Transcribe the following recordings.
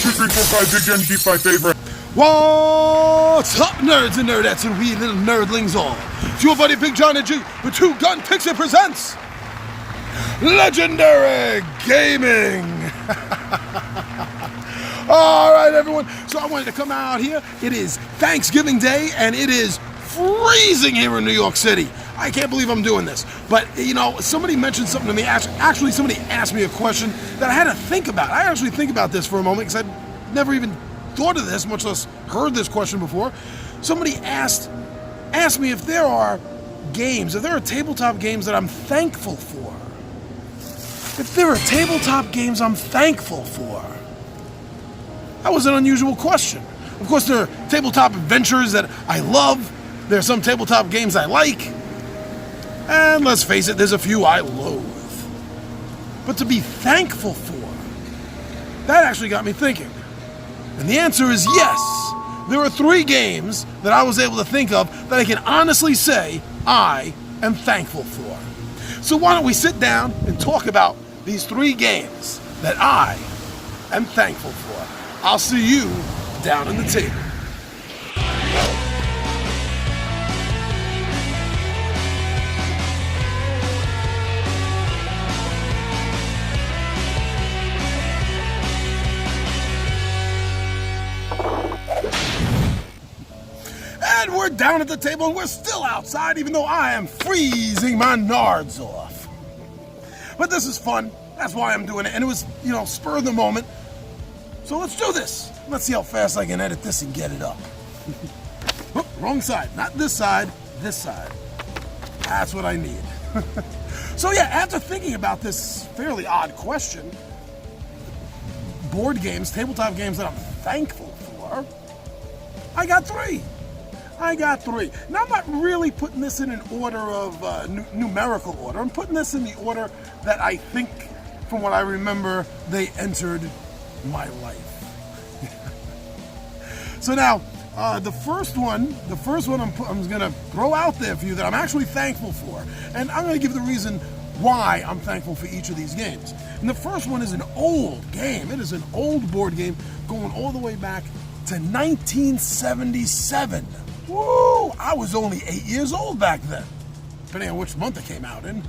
2, 3, 4, 5, Big Jen, keep my favorite. What's up, nerds and nerdettes and wee little nerdlings all? It's your buddy Big John and G with Two Gun Pixie presents Legendary Gaming. All right, everyone. So I wanted to come out here. It is Thanksgiving Day, and it is freezing here in New York City. I can't believe I'm doing this. But, you know, somebody mentioned something to me. Actually, somebody asked me a question that I had to think about. I actually think about this for a moment because I'd never even thought of this, much less heard this question before. Somebody asked me if there are games, if there are tabletop games that I'm thankful for. If there are tabletop games I'm thankful for. That was an unusual question. Of course, there are tabletop adventures that I love. There are some tabletop games I like. And let's face it, there's a few I loathe. But to be thankful for, that actually got me thinking. And the answer is yes. There are 3 games that I was able to think of that I can honestly say I am thankful for. So why don't we sit down and talk about these 3 games that I am thankful for. I'll see you down in the table. And we're down at the table and we're still outside even though I am freezing my nards off. But this is fun. That's why I'm doing it. And it was, spur of the moment. So let's do this. Let's see how fast I can edit this and get it up. Oh, wrong side. Not this side. This side. That's what I need. So yeah, after thinking about this fairly odd question, board games, tabletop games that I'm thankful for, I got 3. Now, I'm not really putting this in an order of numerical order. I'm putting this in the order that I think, from what I remember, they entered my life. So now, the first one I'm going to throw out there for you that I'm actually thankful for. And I'm going to give the reason why I'm thankful for each of these games. And the first one is an old game. It is an old board game going all the way back to 1977. Woo! I was only 8 years old back then, depending on which month it came out in.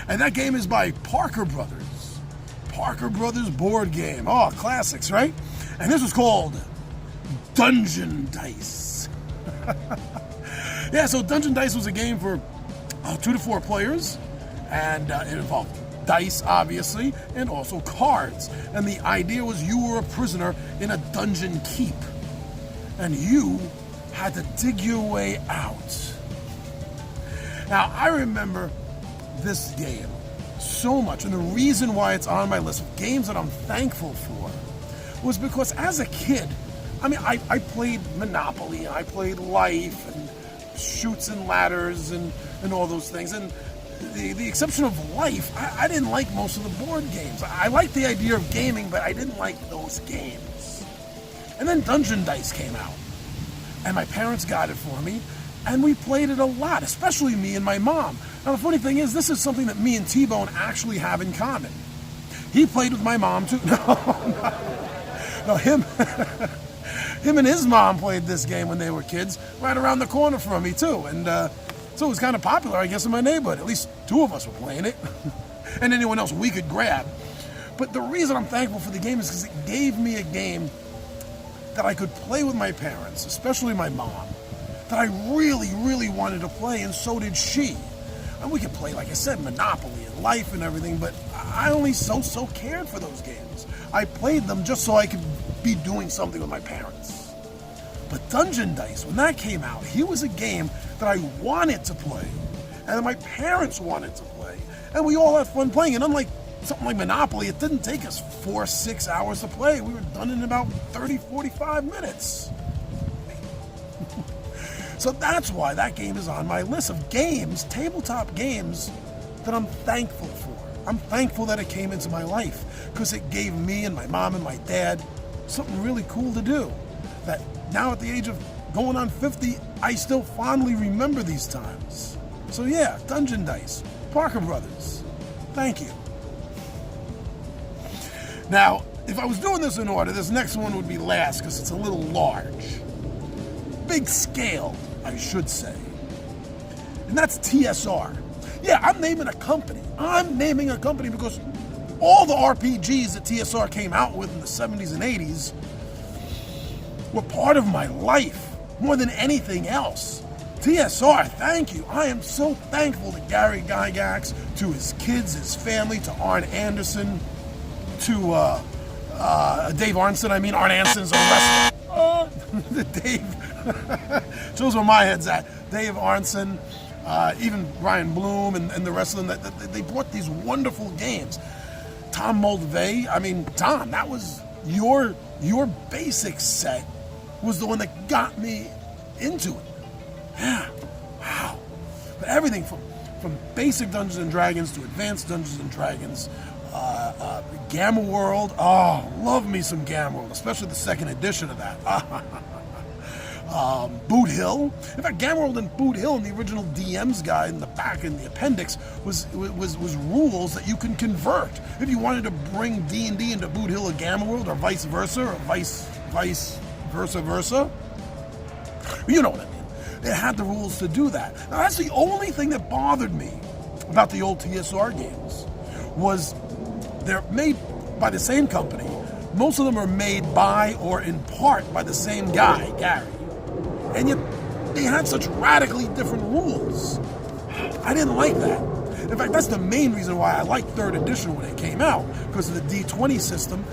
And that game is by Parker Brothers. Parker Brothers board game. Oh, classics, right? And this was called Dungeon Dice. Yeah, so Dungeon Dice was a game for 2 to 4 players, and it involved dice, obviously, and also cards. And the idea was you were a prisoner in a dungeon keep, and you had to dig your way out. Now, I remember this game so much, and the reason why it's on my list of games that I'm thankful for was because as a kid, I played Monopoly, and I played Life, and Chutes and Ladders, and all those things. And the exception of Life, I didn't like most of the board games. I liked the idea of gaming, but I didn't like those games. And then Dungeon Dice came out, and my parents got it for me, and we played it a lot, especially me and my mom. Now, the funny thing is, this is something that me and T-Bone actually have in common. He played with my mom, too. No, him and his mom played this game when they were kids, right around the corner from me, too. And so it was kind of popular, I guess, in my neighborhood. At least 2 of us were playing it, and anyone else we could grab. But the reason I'm thankful for the game is because it gave me a game that I could play with my parents, especially my mom, that I really, really wanted to play, and so did she. And we could play, like I said, Monopoly and Life and everything, but I only so cared for those games. I played them just so I could be doing something with my parents. But Dungeon Dice, when that came out, it was a game that I wanted to play, and that my parents wanted to play, and we all had fun playing. And unlike something like Monopoly, it didn't take us 4-6 hours to play. We were done in about 30-45 minutes. So that's why that game is on my list of games, tabletop games, that I'm thankful for. I'm thankful that it came into my life because it gave me and my mom and my dad something really cool to do. That now at the age of going on 50, I still fondly remember these times. So yeah, Dungeon Dice, Parker Brothers, thank you. Now, if I was doing this in order, this next one would be last because it's a little large. Big scale, I should say. And that's TSR. Yeah, I'm naming a company. I'm naming a company because all the RPGs that TSR came out with in the 70s and 80s were part of my life more than anything else. TSR, thank you. I am so thankful to Gary Gygax, to his kids, his family, to Arn Anderson, to Dave Arnson. Arn Anson's a wrestler. Dave, shows where my head's at. Dave Arnson, even Brian Bloom and the rest of them, they brought these wonderful games. Tom Moldvay, Tom, that was your basic set was the one that got me into it. Yeah, wow. But everything from basic Dungeons and Dragons to advanced Dungeons and Dragons, Gamma World. Oh, love me some Gamma World, especially the second edition of that. Boot Hill. In fact, Gamma World and Boot Hill in the original DM's guide in the back in the appendix was rules that you can convert. If you wanted to bring D&D into Boot Hill or Gamma World or vice versa, or vice versa, you know what I mean. It had the rules to do that. Now that's the only thing that bothered me about the old TSR games was they're made by the same company. Most of them are made by or in part by the same guy, Gary. And yet they had such radically different rules. I didn't like that. In fact, that's the main reason why I liked 3rd edition when it came out, because of the D20 system,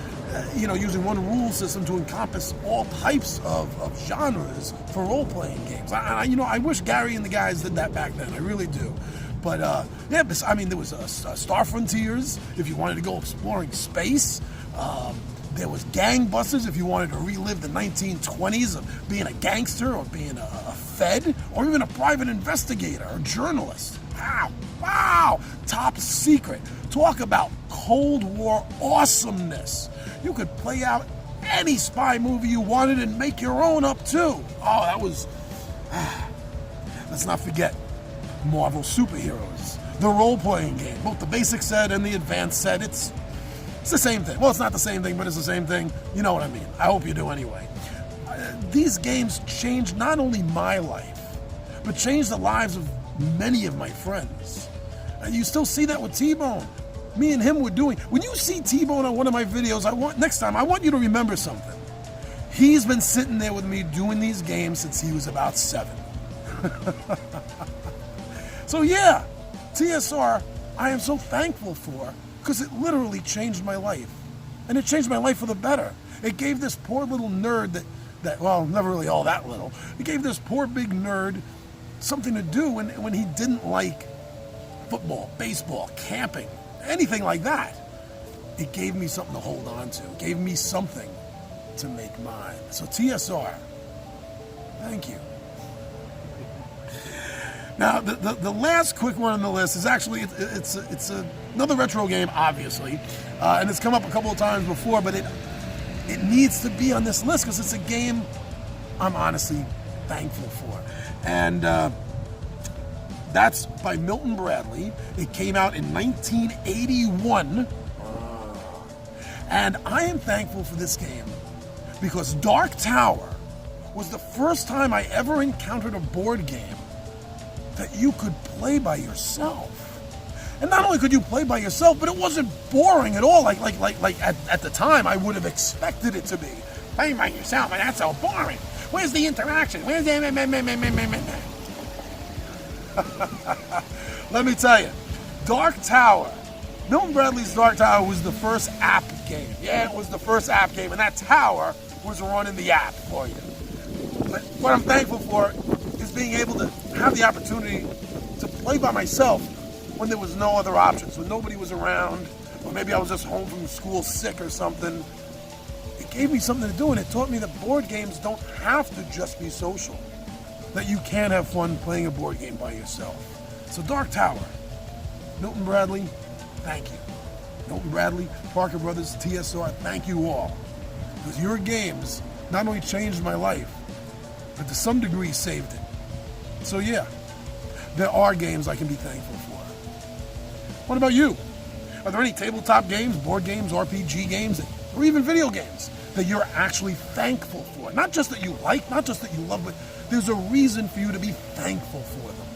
using one rule system to encompass all types of genres for role-playing games. I wish Gary and the guys did that back then. I really do. But, there was Star Frontiers if you wanted to go exploring space. There was Gangbusters if you wanted to relive the 1920s of being a gangster or being a Fed or even a private investigator or journalist. Wow! Top Secret. Talk about Cold War awesomeness. You could play out any spy movie you wanted and make your own up too. Oh, that was... Let's not forget Marvel Superheroes. The role-playing game. Both the basic set and the advanced set. It's the same thing. Well, it's not the same thing, but it's the same thing. You know what I mean. I hope you do anyway. These games changed not only my life, but changed the lives of many of my friends. And you still see that with T-Bone. Me and him were doing. When you see T-Bone on one of my videos, next time I want you to remember something. He's been sitting there with me doing these games since he was about 7. So yeah, TSR, I am so thankful for, because it literally changed my life. And it changed my life for the better. It gave this poor little nerd well, never really all that little. It gave this poor big nerd something to do when he didn't like football, baseball, camping, anything like that. It gave me something to hold on to. It gave me something to make mine. So TSR, thank you. Now, the last quick one on the list is actually, it's another retro game, obviously, and it's come up a couple of times before, but it needs to be on this list because it's a game I'm honestly thankful for. And that's by Milton Bradley. It came out in 1981. And I am thankful for this game because Dark Tower was the first time I ever encountered a board game that you could play by yourself. And not only could you play by yourself, but it wasn't boring at all. Like at the time, I would have expected it to be. Playing by yourself, and that's so boring. Where's the interaction? Where's the... Let me tell you, Dark Tower, Milton Bradley's Dark Tower was the first app game. Yeah, it was the first app game, and that tower was running the app for you. But what I'm thankful for is being able to have the opportunity to play by myself when there was no other options, when nobody was around, or maybe I was just home from school sick or something. It gave me something to do, and it taught me that board games don't have to just be social, that you can have fun playing a board game by yourself. So Dark Tower, Milton Bradley, thank you. Milton Bradley, Parker Brothers, TSR, thank you all. Because your games not only changed my life, but to some degree saved it. So yeah, there are games I can be thankful for. What about you? Are there any tabletop games, board games, RPG games that or even video games that you're actually thankful for. Not just that you like, not just that you love, but there's a reason for you to be thankful for them.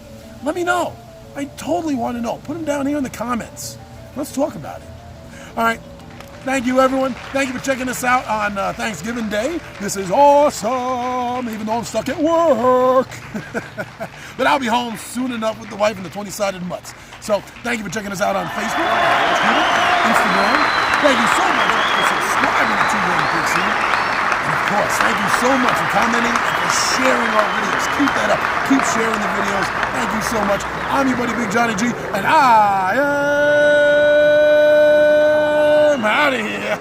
Let me know. I totally want to know. Put them down here in the comments. Let's talk about it. All right. Thank you, everyone. Thank you for checking us out on Thanksgiving Day. This is awesome, even though I'm stuck at work. But I'll be home soon enough with the wife and the 20-sided mutts. So thank you for checking us out on Facebook, Twitter, Instagram. Thank you so much for subscribing to Pixie. And of course, thank you so much for commenting and for sharing our videos. Keep that up. Keep sharing the videos. Thank you so much. I'm your buddy, Big Johnny G, and I am out of here.